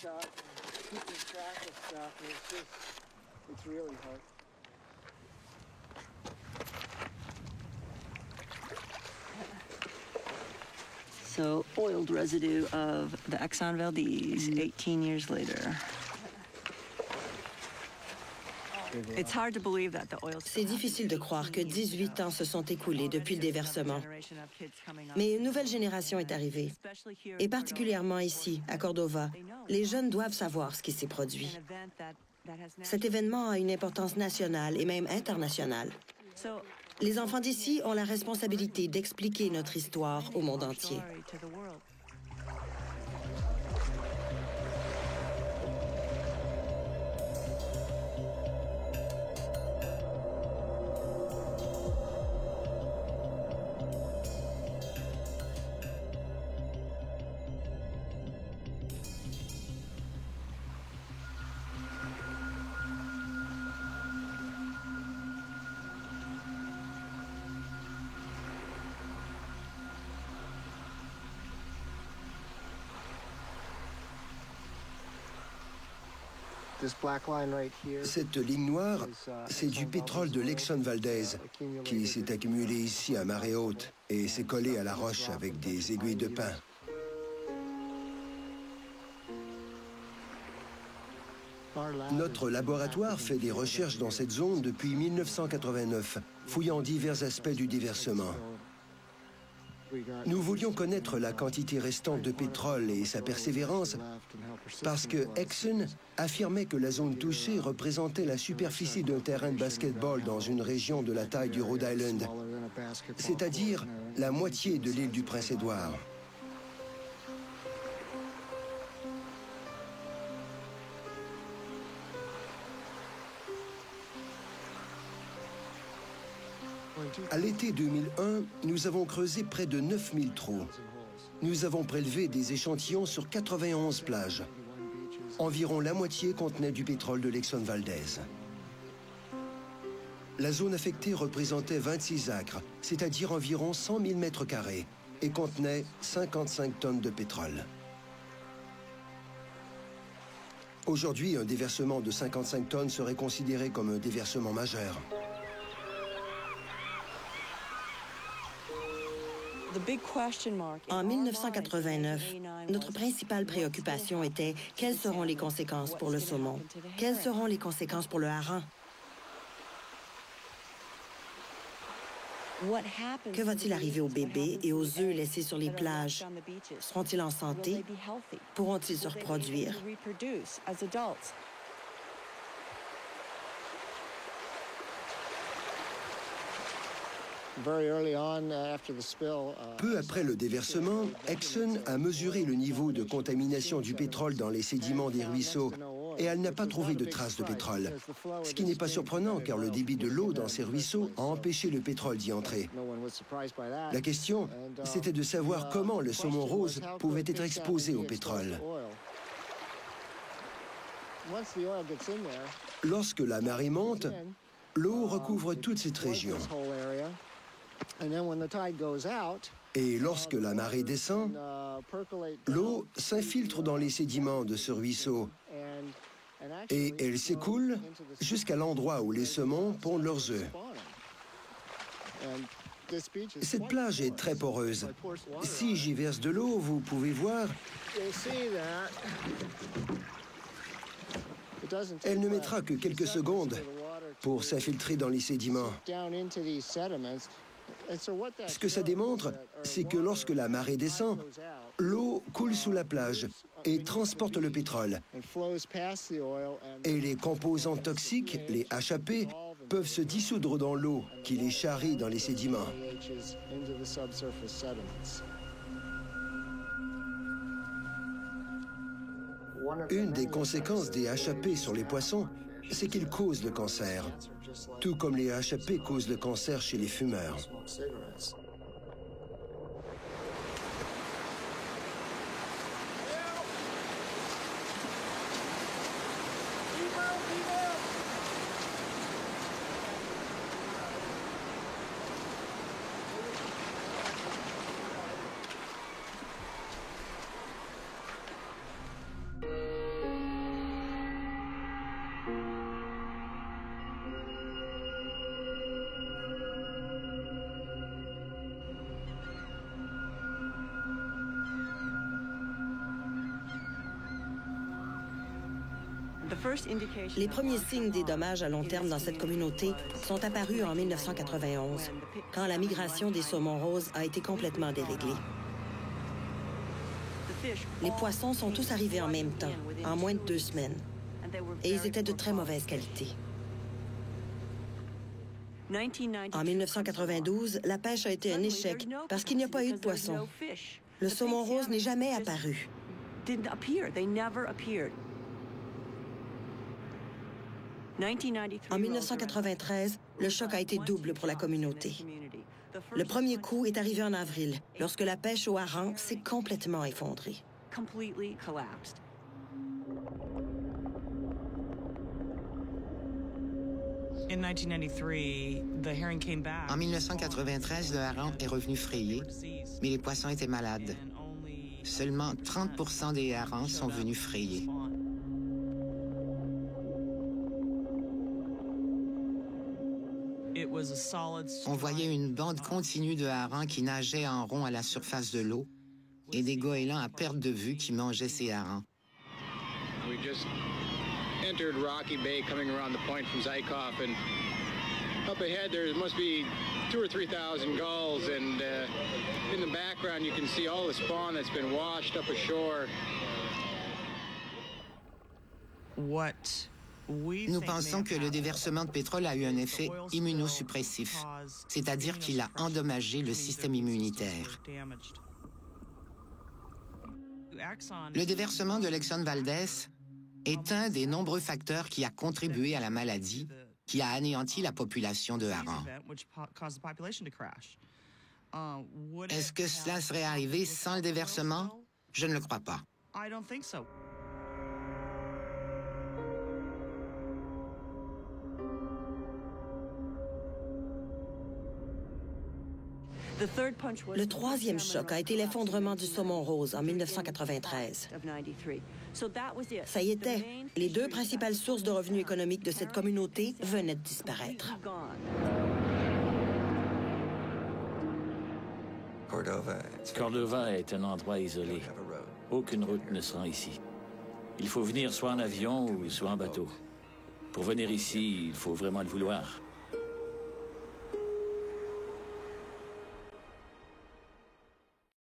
shot and keeping track of stuff. It's really hard. So, oiled residue of the Exxon Valdez 18 years later. C'est difficile de croire que 18 ans se sont écoulés depuis le déversement. Mais une nouvelle génération est arrivée. Et particulièrement ici, à Cordova, les jeunes doivent savoir ce qui s'est produit. Cet événement a une importance nationale et même internationale. Les enfants d'ici ont la responsabilité d'expliquer notre histoire au monde entier. Cette ligne noire, c'est du pétrole de l'Exxon Valdez qui s'est accumulé ici à marée haute et s'est collé à la roche avec des aiguilles de pin. Notre laboratoire fait des recherches dans cette zone depuis 1989, fouillant divers aspects du déversement. Nous voulions connaître la quantité restante de pétrole et sa persévérance parce que Exxon affirmait que la zone touchée représentait la superficie d'un terrain de basketball dans une région de la taille du Rhode Island, c'est-à-dire la moitié de l'île du Prince-Édouard. À l'été 2001, nous avons creusé près de 9000 trous. Nous avons prélevé des échantillons sur 91 plages. Environ la moitié contenait du pétrole de l'Exxon Valdez. La zone affectée représentait 26 acres, c'est-à-dire environ 100 000 mètres carrés, et contenait 55 tonnes de pétrole. Aujourd'hui, un déversement de 55 tonnes serait considéré comme un déversement majeur. En 1989, notre principale préoccupation était quelles seront les conséquences pour le saumon? Quelles seront les conséquences pour le hareng? Que va-t-il arriver aux bébés et aux œufs laissés sur les plages? Seront-ils en santé? Pourront-ils se reproduire? Peu après le déversement, Exxon a mesuré le niveau de contamination du pétrole dans les sédiments des ruisseaux et elle n'a pas trouvé de traces de pétrole. Ce qui n'est pas surprenant car le débit de l'eau dans ces ruisseaux a empêché le pétrole d'y entrer. La question, c'était de savoir comment le saumon rose pouvait être exposé au pétrole. Lorsque la marée monte, l'eau recouvre toute cette région. Et lorsque la marée descend, l'eau s'infiltre dans les sédiments de ce ruisseau et elle s'écoule jusqu'à l'endroit où les saumons pondent leurs œufs. Cette plage est très poreuse. Si j'y verse de l'eau, vous pouvez voir, elle ne mettra que quelques secondes pour s'infiltrer dans les sédiments. Ce que ça démontre, c'est que lorsque la marée descend, l'eau coule sous la plage et transporte le pétrole. Et les composants toxiques, les HAP, peuvent se dissoudre dans l'eau qui les charrie dans les sédiments. Une des conséquences des HAP sur les poissons, c'est qu'ils causent le cancer, tout comme les HAP causent le cancer chez les fumeurs. Les premiers signes des dommages à long terme dans cette communauté sont apparus en 1991, quand la migration des saumons roses a été complètement déréglée. Les poissons sont tous arrivés en même temps, en moins de 2 semaines, et ils étaient de très mauvaise qualité. En 1992, la pêche a été un échec parce qu'il n'y a pas eu de poissons. Le saumon rose n'est jamais apparu. En 1993, le choc a été double pour la communauté. Le premier coup est arrivé en avril, lorsque la pêche au hareng s'est complètement effondrée. En 1993, le hareng est revenu frayé, mais les poissons étaient malades. Seulement 30% des harengs sont venus frayer. On voyait une bande continue de harengs qui nageaient en rond à la surface de l'eau et des goélands à perte de vue qui mangeaient ces harengs. We just entered Rocky Bay coming around the point from Zykov, and up ahead there must be 2,000 or 3,000 gulls, and in the background you can see all the spawn that's been washed up ashore. Nous pensons que le déversement de pétrole a eu un effet immunosuppressif, c'est-à-dire qu'il a endommagé le système immunitaire. Le déversement de l'Exxon Valdez est un des nombreux facteurs qui a contribué à la maladie, qui a anéanti la population de harengs. Est-ce que cela serait arrivé sans le déversement? Je ne le crois pas. Le troisième choc a été l'effondrement du saumon rose en 1993. Ça y était, les 2 principales sources de revenus économiques de cette communauté venaient de disparaître. Cordova est un endroit isolé. Aucune route ne se rend ici. Il faut venir soit en avion ou soit en bateau. Pour venir ici, il faut vraiment le vouloir.